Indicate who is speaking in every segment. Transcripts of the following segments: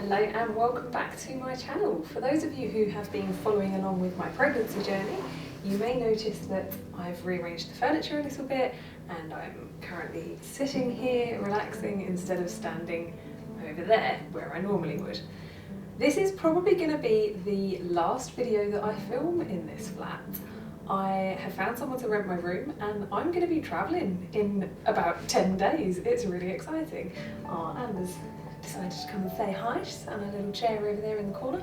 Speaker 1: Hello and welcome back to my channel. For those of you who have been following along with my pregnancy journey, you may notice that I've rearranged the furniture a little bit and I'm currently sitting here relaxing instead of standing over there where I normally would. This is probably going to be the last video that I film in this flat. I have found someone to rent my room and I'm going to be travelling in about 10 days. It's really exciting. Amber's decided to come and say hi. She's sat on a little chair over there in the corner.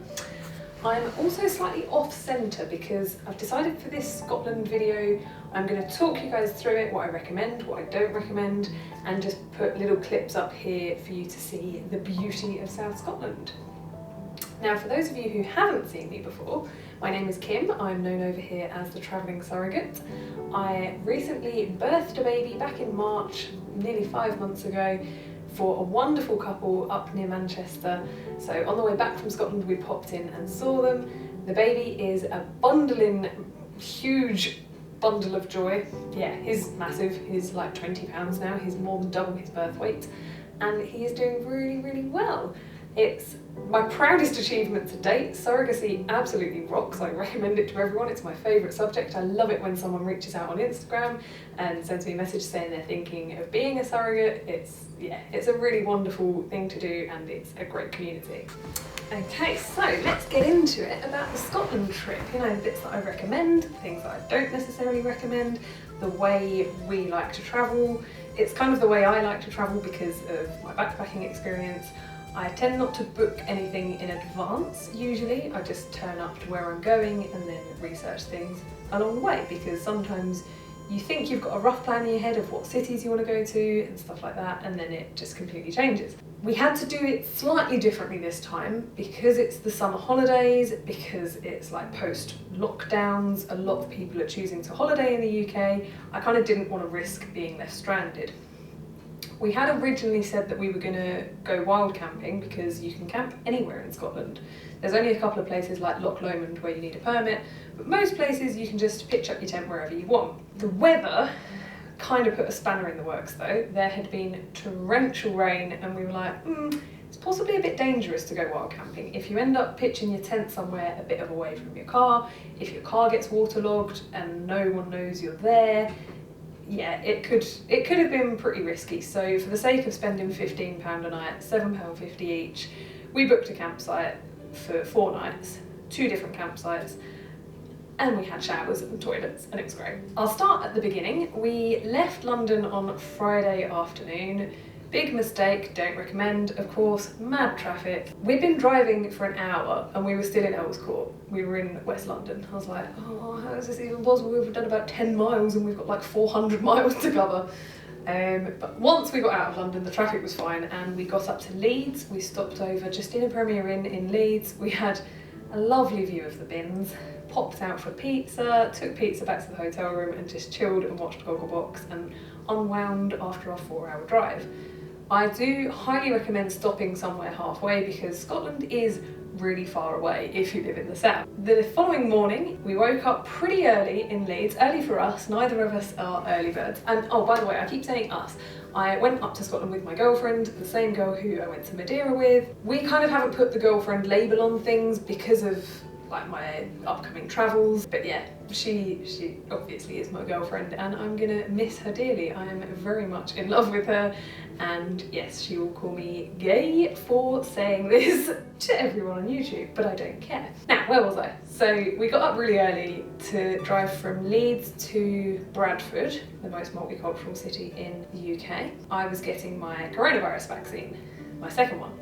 Speaker 1: I'm also slightly off centre because I've decided for this Scotland video I'm going to talk you guys through it, what I recommend, what I don't recommend, and just put little clips up here for you to see the beauty of South Scotland. Now, for those of you who haven't seen me before, my name is Kim. I'm known over here as the travelling surrogate. I recently birthed a baby back in March, nearly 5 months ago, for a wonderful couple up near Manchester. So on the way back from Scotland we popped in and saw them. The baby is a huge bundle of joy. Yeah, he's massive. He's like 20 pounds now. He's more than double his birth weight and he is doing really, really well. It's my proudest achievement to date. Surrogacy absolutely rocks. I recommend it to everyone. It's my favourite subject. I love it when someone reaches out on Instagram and sends me a message saying they're thinking of being a surrogate. It's a really wonderful thing to do and it's a great community. Okay, so let's get into it about the Scotland trip. You know, the bits that I recommend, things that I don't necessarily recommend, the way we like to travel. It's kind of the way I like to travel because of my backpacking experience. I tend not to book anything in advance usually. I just turn up to where I'm going and then research things along the way, because sometimes you think you've got a rough plan in your head of what cities you want to go to and stuff like that, and then it just completely changes. We had to do it slightly differently this time because it's the summer holidays, because it's like post lockdowns, a lot of people are choosing to holiday in the UK. I kind of didn't want to risk being left stranded. We had originally said that we were going to go wild camping because you can camp anywhere in Scotland. There's only a couple of places like Loch Lomond where you need a permit, but most places you can just pitch up your tent wherever you want. The weather kind of put a spanner in the works though. There had been torrential rain and we were like, it's possibly a bit dangerous to go wild camping. If you end up pitching your tent somewhere a bit of away from your car, if your car gets waterlogged and no one knows you're there, yeah, it could have been pretty risky. So for the sake of spending £15 a night, £7.50 each, we booked a campsite for 4 nights, 2 different campsites, and we had showers and toilets and it was great. I'll start at the beginning. We left London on Friday afternoon. Big mistake, don't recommend, of course, mad traffic. We'd been driving for an hour and we were still in Earls Court. We were in West London. I was like, oh, how is this even possible? We've done about 10 miles and we've got like 400 miles to cover. But once we got out of London, the traffic was fine and we got up to Leeds. We stopped over just in a Premier Inn in Leeds. We had a lovely view of the bins, popped out for pizza, took pizza back to the hotel room and just chilled and watched Gogglebox and unwound after our 4-hour drive. I do highly recommend stopping somewhere halfway because Scotland is really far away if you live in the south. The following morning we woke up pretty early in Leeds, early for us, neither of us are early birds. And oh, by the way, I keep saying us. I went up to Scotland with my girlfriend, the same girl who I went to Madeira with. We kind of haven't put the girlfriend label on things because of like my upcoming travels, but yeah, she obviously is my girlfriend and I'm gonna miss her dearly. I am very much in love with her, and yes, she will call me gay for saying this to everyone on YouTube, but I don't care. Now, where was I? So we got up really early to drive from Leeds to Bradford, the most multicultural city in the UK. I was getting my coronavirus vaccine, my second one.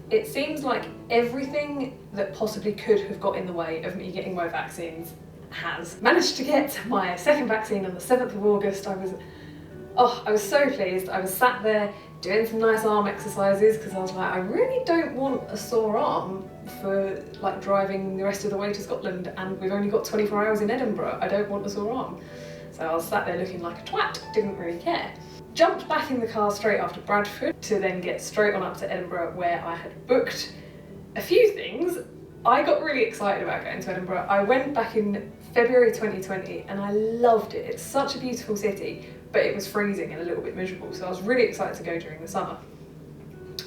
Speaker 1: It seems like everything that possibly could have got in the way of me getting my vaccines has. Managed to get my second vaccine on the 7th of August. I was so pleased. I was sat there doing some nice arm exercises because I was like, I really don't want a sore arm for like driving the rest of the way to Scotland and we've only got 24 hours in Edinburgh. I don't want a sore arm. So I was sat there looking like a twat, didn't really care. Jumped back in the car straight after Bradford to then get straight on up to Edinburgh where I had booked a few things. I got really excited about going to Edinburgh. I went back in February 2020 and I loved it. It's such a beautiful city, but it was freezing and a little bit miserable, so I was really excited to go during the summer.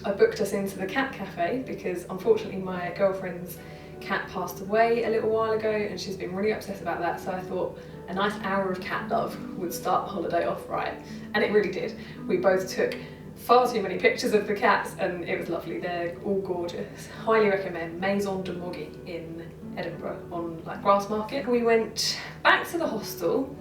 Speaker 1: I booked us into the cat cafe because unfortunately my girlfriend's cat passed away a little while ago and she's been really upset about that, so I thought a nice hour of cat love would start the holiday off right, and it really did. We both took far too many pictures of the cats and it was lovely. They're all gorgeous. Highly recommend Maison de Moggy in Edinburgh on like Grassmarket. We went back to the hostel.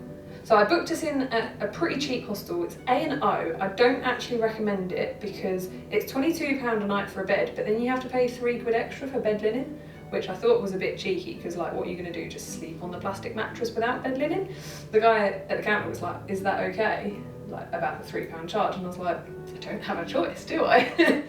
Speaker 1: So I booked us in a pretty cheap hostel. It's A&O. I don't actually recommend it because it's £22 a night for a bed, but then you have to pay £3 extra for bed linen, which I thought was a bit cheeky because like what are you going to do, just sleep on the plastic mattress without bed linen? The guy at the counter was like, is that okay? Like about the £3 charge, and I was like, I don't have a choice, do I?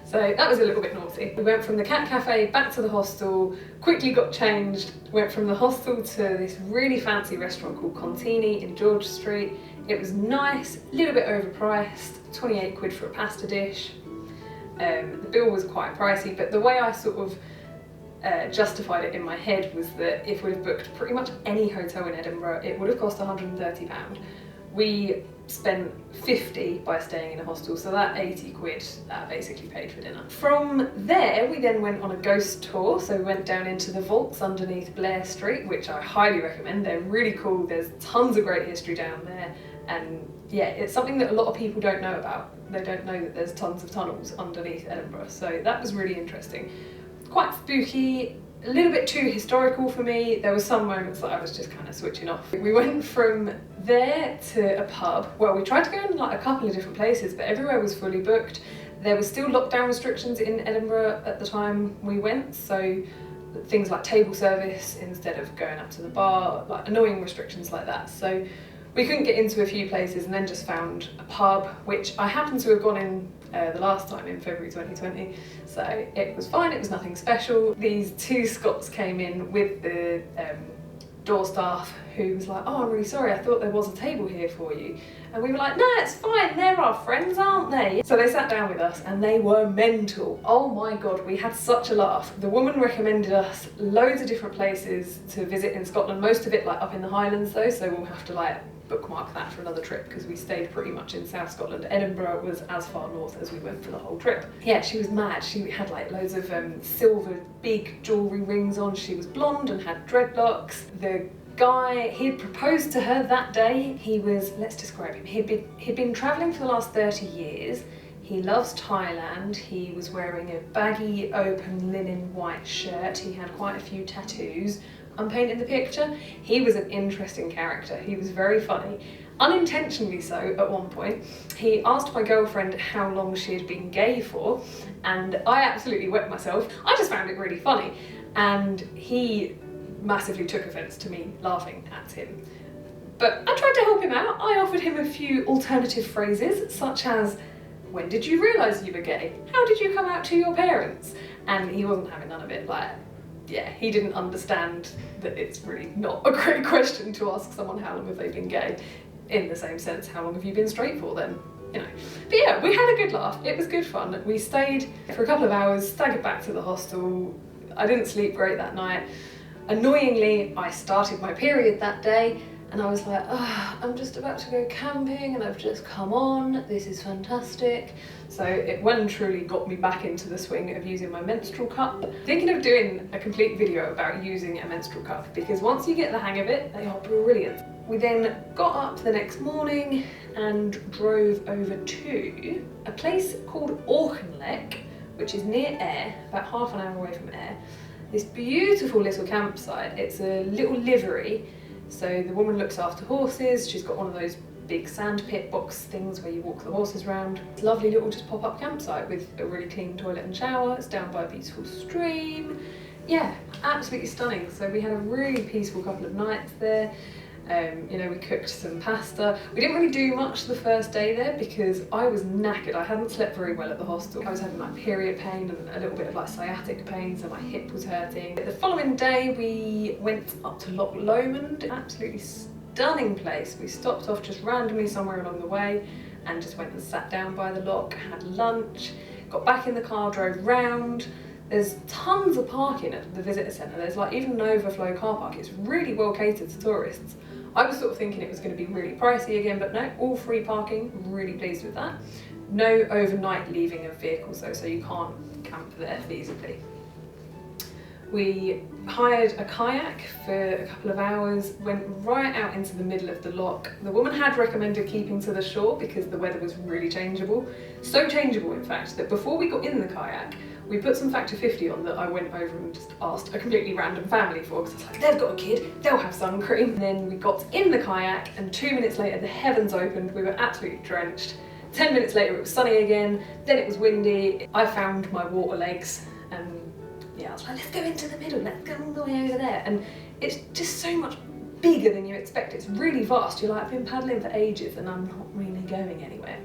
Speaker 1: So that was a little bit naughty. We went from the cat cafe back to the hostel, quickly got changed, went from the hostel to this really fancy restaurant called Contini in George Street. It was nice, a little bit overpriced, 28 quid for a pasta dish. The bill was quite pricey, but the way I sort of justified it in my head was that if we'd booked pretty much any hotel in Edinburgh, it would have cost £130. We spent 50 by staying in a hostel, so that 80 quid basically paid for dinner. From there we then went on a ghost tour, so we went down into the vaults underneath Blair Street, which I highly recommend. They're really cool, there's tons of great history down there, and yeah, it's something that a lot of people don't know about. They don't know that there's tons of tunnels underneath Edinburgh, so that was really interesting. Quite spooky, a little bit too historical for me. There were some moments that I was just kind of switching off. We went from there to a pub. Well, we tried to go in like a couple of different places, but everywhere was fully booked. There were still lockdown restrictions in Edinburgh at the time we went, so things like table service instead of going up to the bar, like annoying restrictions like that. So we couldn't get into a few places and then just found a pub, which I happened to have gone in the last time in February 2020, so it was fine, it was nothing special. These two Scots came in with the door staff who was like, oh, I'm really sorry, I thought there was a table here for you. And we were like, no, it's fine, they're our friends, aren't they? So they sat down with us and they were mental. Oh my God, we had such a laugh. The woman recommended us loads of different places to visit in Scotland, most of it like up in the Highlands though, so we'll have to like bookmark that for another trip because we stayed pretty much in South Scotland. Edinburgh was as far north as we went for the whole trip. Yeah, she was mad. She had like loads of silver big jewellery rings on. She was blonde and had dreadlocks. The guy, he had proposed to her that day. He was, let's describe him, he'd been travelling for the last 30 years. He loves Thailand. He was wearing a baggy open linen white shirt. He had quite a few tattoos. I'm painting the picture. He was an interesting character. He was very funny. Unintentionally so at one point. He asked my girlfriend how long she had been gay for, and I absolutely wet myself. I just found it really funny, and he massively took offence to me laughing at him. But I tried to help him out. I offered him a few alternative phrases, such as, when did you realise you were gay? How did you come out to your parents? And he wasn't having none of it. Like, yeah, he didn't understand that it's really not a great question to ask someone how long have they been gay. In the same sense, how long have you been straight for then? You know. But yeah, we had a good laugh. It was good fun. We stayed for a couple of hours, staggered back to the hostel. I didn't sleep great that night. Annoyingly, I started my period that day and I was like, I'm just about to go camping and I've just come on, this is fantastic. So it well and truly got me back into the swing of using my menstrual cup. Thinking of doing a complete video about using a menstrual cup because once you get the hang of it, they are brilliant. We then got up the next morning and drove over to a place called Auchinlek, which is near Ayr, about half an hour away from Ayr. This beautiful little campsite. It's a little livery. So the woman looks after horses. She's got one of those big sand pit box things where you walk the horses around. It's a lovely little just pop-up campsite with a really clean toilet and shower. It's down by a beautiful stream. Yeah, absolutely stunning. So we had a really peaceful couple of nights there. You know, we cooked some pasta. We didn't really do much the first day there because I was knackered. I hadn't slept very well at the hostel. I was having like period pain and a little bit of like sciatic pain, so my hip was hurting. The following day we went up to Loch Lomond, absolutely stunning place. We stopped off just randomly somewhere along the way and just went and sat down by the loch, had lunch, got back in the car, drove round. There's tons of parking at the visitor centre. There's like even an overflow car park. It's really well catered to tourists. I was sort of thinking it was going to be really pricey again, but no, all free parking, really pleased with that. No overnight leaving of vehicles though, so you can't camp there feasibly. We hired a kayak for a couple of hours, went right out into the middle of the loch. The woman had recommended keeping to the shore because the weather was really changeable. So changeable in fact that before we got in the kayak, we put some factor 50 on that I went over and just asked a completely random family for, because I was like, they've got a kid, they'll have sun cream. And then we got in the kayak and 2 minutes later the heavens opened, we were absolutely drenched. 10 minutes later it was sunny again, then it was windy. I found my water legs and yeah, I was like, let's go into the middle, let's go all the way over there. And it's just so much bigger than you expect. It's really vast. You're like, I've been paddling for ages and I'm not really going anywhere.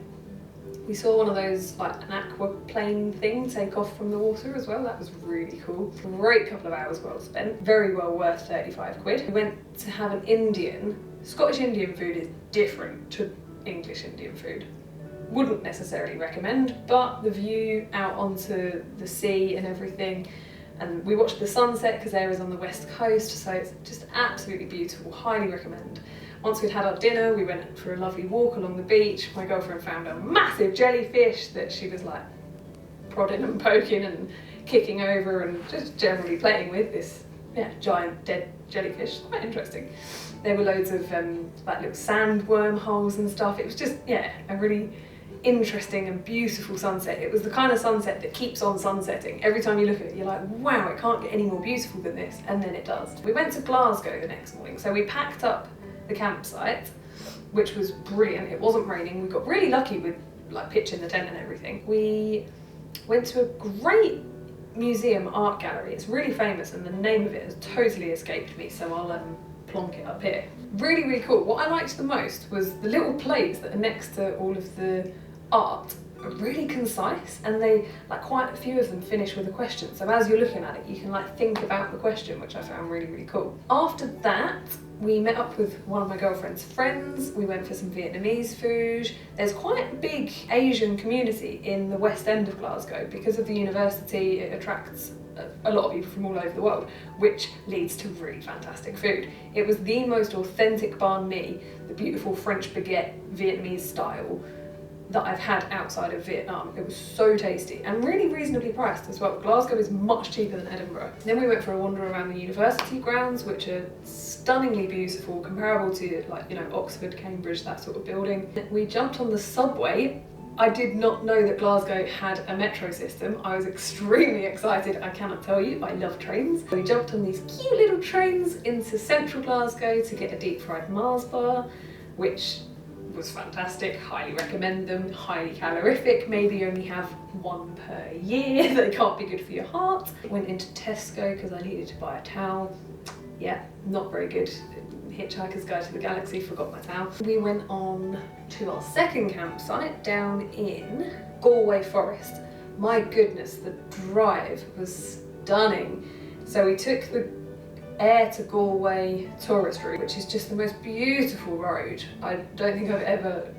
Speaker 1: We saw one of those, like an aquaplane thing take off from the water as well. That was really cool. Great couple of hours well spent. Very well worth 35 quid. We went to have an Indian. Scottish Indian food is different to English Indian food. Wouldn't necessarily recommend, but the view out onto the sea and everything, and we watched the sunset because there is on the west coast, so it's just absolutely beautiful. Highly recommend. Once we'd had our dinner, we went for a lovely walk along the beach. My girlfriend found a massive jellyfish that she was like prodding and poking and kicking over and just generally playing with. This giant dead jellyfish, quite interesting. There were loads of like little sandworm holes and stuff. It was just, a really interesting and beautiful sunset. It was the kind of sunset that keeps on sunsetting. Every time you look at it, you're like, wow, it can't get any more beautiful than this, and then it does. We went to Glasgow the next morning, so we packed up the campsite, which was brilliant. It wasn't raining. We got really lucky with like pitching the tent and everything. We went to a great museum art gallery. It's really famous and the name of it has totally escaped me, so I'll plonk it up here. Really, really cool. What I liked the most was the little plates that are next to all of the art are really concise, and they, like, quite a few of them finish with a question. So as you're looking at it, you can like think about the question, which I found really, really cool. After that, we met up with one of my girlfriend's friends. We went for some Vietnamese food. There's quite a big Asian community in the West End of Glasgow. Because of the university, it attracts a lot of people from all over the world, which leads to really fantastic food. It was the most authentic banh mi, the beautiful French baguette Vietnamese style, that I've had outside of Vietnam. It was so tasty and really reasonably priced as well. Glasgow is much cheaper than Edinburgh. Then we went for a wander around the university grounds, which are stunningly beautiful, comparable to, like, you know, Oxford, Cambridge, that sort of building. We jumped on the subway. I did not know that Glasgow had a metro system. I was extremely excited, I cannot tell you, I love trains. We jumped on these cute little trains into central Glasgow to get a deep fried Mars bar, which was fantastic. Highly recommend them. Highly calorific, maybe only have one per year. They can't be good for your heart. Went into Tesco because I needed to buy a towel. Yeah, not very good. Hitchhiker's Guide to the Galaxy, forgot my towel. We went on to our second campsite down in Galloway Forest. My goodness, the drive was stunning. So we took the Air to Galway tourist route, which is just the most beautiful road. I don't think I've ever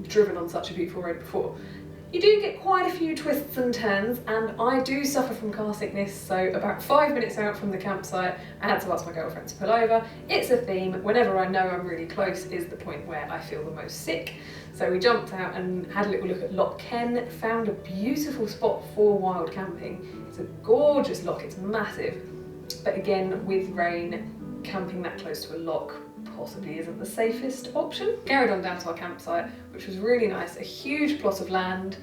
Speaker 1: driven on such a beautiful road before. You do get quite a few twists and turns, and I do suffer from car sickness, so about 5 minutes out from the campsite, I had to ask my girlfriend to pull over. It's a theme. Whenever I know I'm really close is the point where I feel the most sick. So we jumped out and had a little look at Loch Lomond, found a beautiful spot for wild camping. It's a gorgeous loch, it's massive. But again, with rain, camping that close to a loch possibly isn't the safest option. Carried on down to our campsite, which was really nice, a huge plot of land,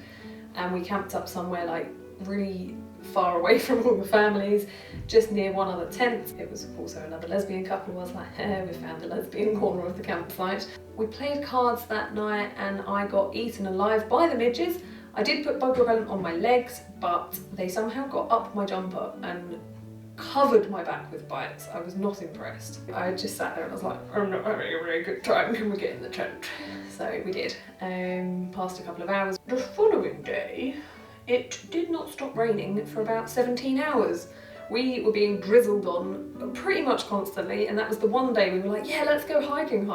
Speaker 1: and we camped up somewhere like really far away from all the families, just near one other tent. It was also another lesbian couple. I was like, we found the lesbian corner of the campsite. We played cards that night and I got eaten alive by the midges. I did put bug repellent on my legs, but they somehow got up my jumper and covered my back with bites. I was not impressed. I just sat there and I was like, I'm not having a very good time, can we get in the tent? So we did. Passed a couple of hours. The following day, it did not stop raining for about 17 hours. We were being drizzled on pretty much constantly, and that was the one day we were like, yeah, let's go hiking.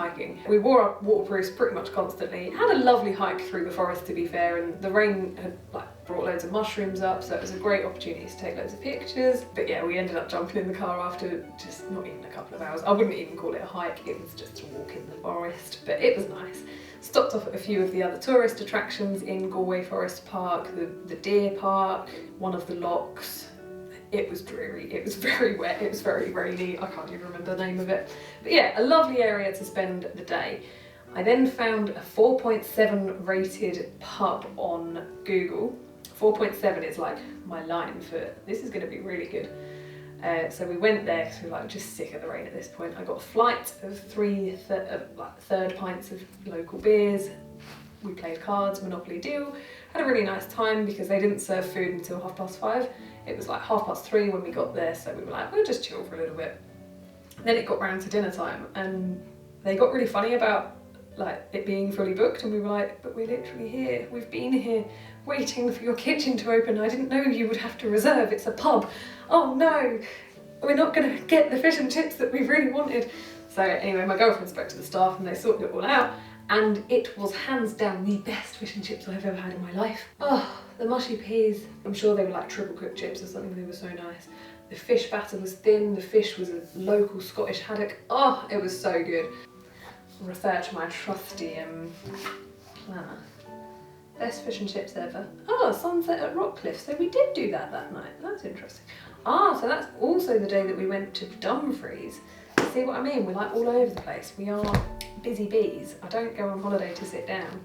Speaker 1: We wore our waterproofs pretty much constantly. Had a lovely hike through the forest, to be fair, and the rain had like brought loads of mushrooms up, so it was a great opportunity to take loads of pictures. But yeah, we ended up jumping in the car after just not even a couple of hours. I wouldn't even call it a hike, it was just a walk in the forest, but it was nice. Stopped off at a few of the other tourist attractions in Galloway Forest Park, the deer park, one of the lochs. It was dreary, it was very wet, it was very rainy, I can't even remember the name of it. But yeah, a lovely area to spend the day. I then found a 4.7 rated pub on Google. 4.7 is like my line for this is going to be really good. So we went there because we were like just sick of the rain at this point. I got a flight of third pints of local beers. We played cards, Monopoly Deal. Had a really nice time because they didn't serve food until 5:30. It was like 3:30 when we got there, so we were like, we'll just chill for a little bit. And then it got round to dinner time and they got really funny about like it being fully booked, and we were like, but we're literally here, we've been here waiting for your kitchen to open. I didn't know you would have to reserve, it's a pub. Oh no, we're not gonna get the fish and chips that we really wanted. So anyway, my girlfriend spoke to the staff and they sorted it all out, and it was hands down the best fish and chips I've ever had in my life. Oh, the mushy peas, I'm sure they were like triple cooked chips or something, they were so nice. The fish batter was thin, the fish was a local Scottish haddock. Oh, it was so good. Refer to my trusty planner. Best fish and chips ever. Oh, sunset at Rockcliffe. So we did do that night. That's interesting. Ah, so that's also the day that we went to Dumfries. See what I mean? We're like all over the place. We are busy bees. I don't go on holiday to sit down.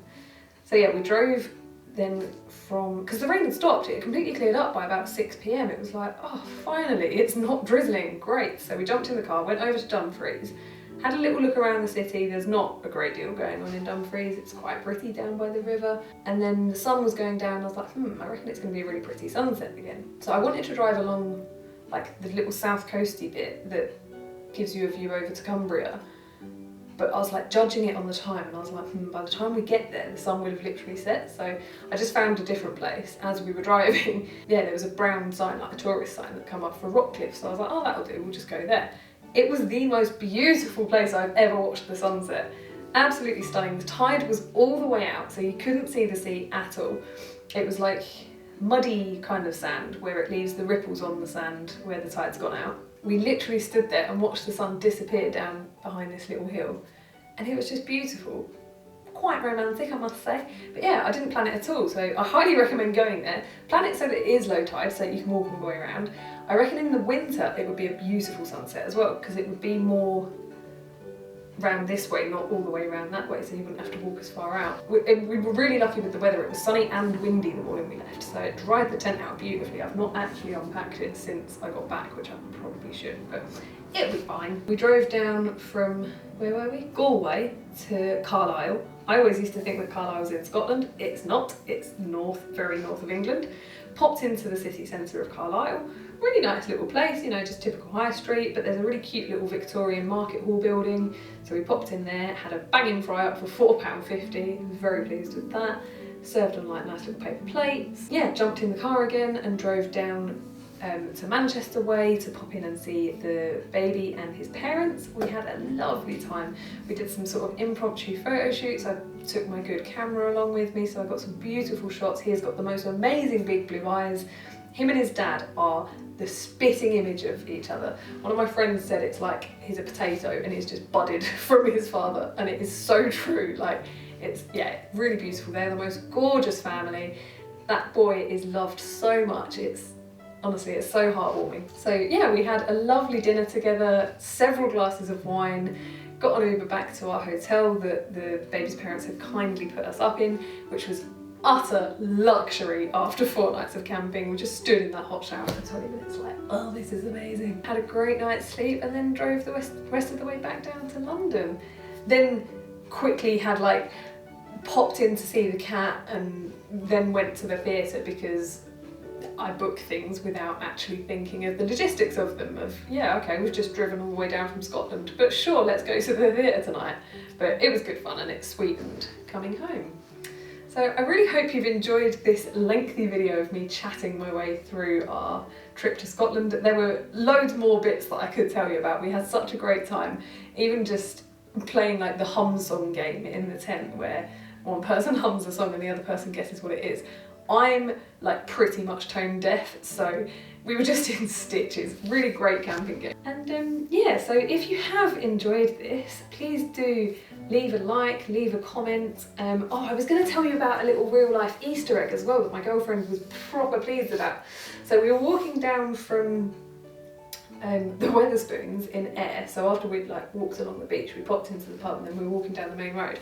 Speaker 1: So yeah, we drove then from, because the rain had stopped, it had completely cleared up by about 6 p.m. It was like, oh, finally, it's not drizzling. Great. So we jumped in the car, went over to Dumfries. Had a little look around the city. There's not a great deal going on in Dumfries. It's quite pretty down by the river. And then the sun was going down. I was like, I reckon it's going to be a really pretty sunset again. So I wanted to drive along like the little south coasty bit that gives you a view over to Cumbria. But I was like judging it on the time, and I was like, by the time we get there, the sun will have literally set. So I just found a different place as we were driving. Yeah, there was a brown sign, like a tourist sign that come up for Rockcliffe. So I was like, oh, that'll do, we'll just go there. It was the most beautiful place I've ever watched the sunset. Absolutely stunning. The tide was all the way out, so you couldn't see the sea at all. It was like muddy kind of sand where it leaves the ripples on the sand where the tide's gone out. We literally stood there and watched the sun disappear down behind this little hill, and it was just beautiful. Quite romantic, I must say. But yeah, I didn't plan it at all, so I highly recommend going there. Plan it so that it is low tide, so you can walk all the way around. I reckon in the winter it would be a beautiful sunset as well, because it would be more round this way, not all the way around that way, so you wouldn't have to walk as far out. We were really lucky with the weather. It was sunny and windy the morning we left, so it dried the tent out beautifully. I've not actually unpacked it since I got back, which I probably should, but it'll be fine. We drove down from, where were we? Galway to Carlisle. I always used to think that Carlisle was in Scotland. It's not, it's north, very north of England. Popped into the city centre of Carlisle. Really nice little place, you know, just typical high street, but there's a really cute little Victorian market hall building. So we popped in there, had a banging fry up for £4.50, very pleased with that. Served on like nice little paper plates. Yeah, jumped in the car again and drove down to Manchester way to pop in and see the baby and his parents. We had a lovely time. We did some sort of impromptu photo shoots. I took my good camera along with me, so I got some beautiful shots. He has got the most amazing big blue eyes. Him and his dad are the spitting image of each other. One of my friends said it's like he's a potato and he's just budded from his father, and it is so true. Like, it's, yeah, really beautiful. They're the most gorgeous family. That boy is loved so much. Honestly, it's so heartwarming. So yeah, we had a lovely dinner together, several glasses of wine, got an Uber back to our hotel that the baby's parents had kindly put us up in, which was utter luxury after 4 nights of camping. We just stood in that hot shower for 20 minutes like, oh, this is amazing. Had a great night's sleep and then drove the rest of the way back down to London. Then quickly had like popped in to see the cat and then went to the theatre because I book things without actually thinking of the logistics of them, of, yeah, okay, we've just driven all the way down from Scotland, but sure, let's go to the theatre tonight. But it was good fun and it sweetened coming home. So I really hope you've enjoyed this lengthy video of me chatting my way through our trip to Scotland. There were loads more bits that I could tell you about. We had such a great time, even just playing like the hum song game in the tent where one person hums a song and the other person guesses what it is. I'm like pretty much tone deaf, so we were just in stitches. Really great camping gear. And yeah, so if you have enjoyed this, please do leave a like, leave a comment. Oh, I was going to tell you about a little real life Easter egg as well that my girlfriend was proper pleased about. So we were walking down from the Wetherspoons in Ayr. So after we'd like walked along the beach, we popped into the pub and then we were walking down the main road.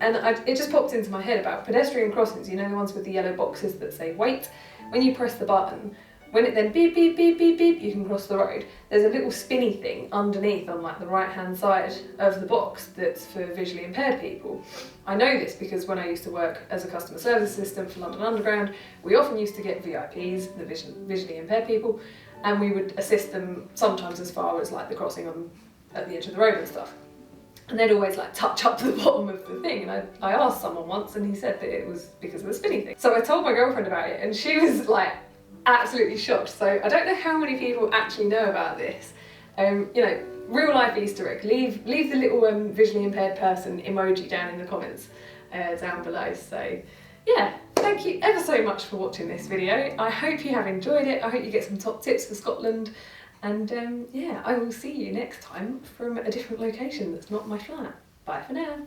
Speaker 1: And it just popped into my head about pedestrian crossings, you know, the ones with the yellow boxes that say wait. When you press the button, when it then beep, beep, beep, beep, beep, you can cross the road. There's a little spinny thing underneath on like the right-hand side of the box that's for visually impaired people. I know this because when I used to work as a customer service assistant for London Underground, we often used to get VIPs, the visually impaired people, and we would assist them sometimes as far as like the crossing at the edge of the road and stuff. And they'd always like touch up to the bottom of the thing, and I asked someone once and he said that it was because of the spinny thing. So I told my girlfriend about it and she was like absolutely shocked. So I don't know how many people actually know about this. You know, real life Easter egg. Leave the little visually impaired person emoji down in the comments down below. So yeah, thank you ever so much for watching this video. I hope you have enjoyed it. I hope you get some top tips for Scotland. And yeah, I will see you next time from a different location that's not my flat. Bye for now.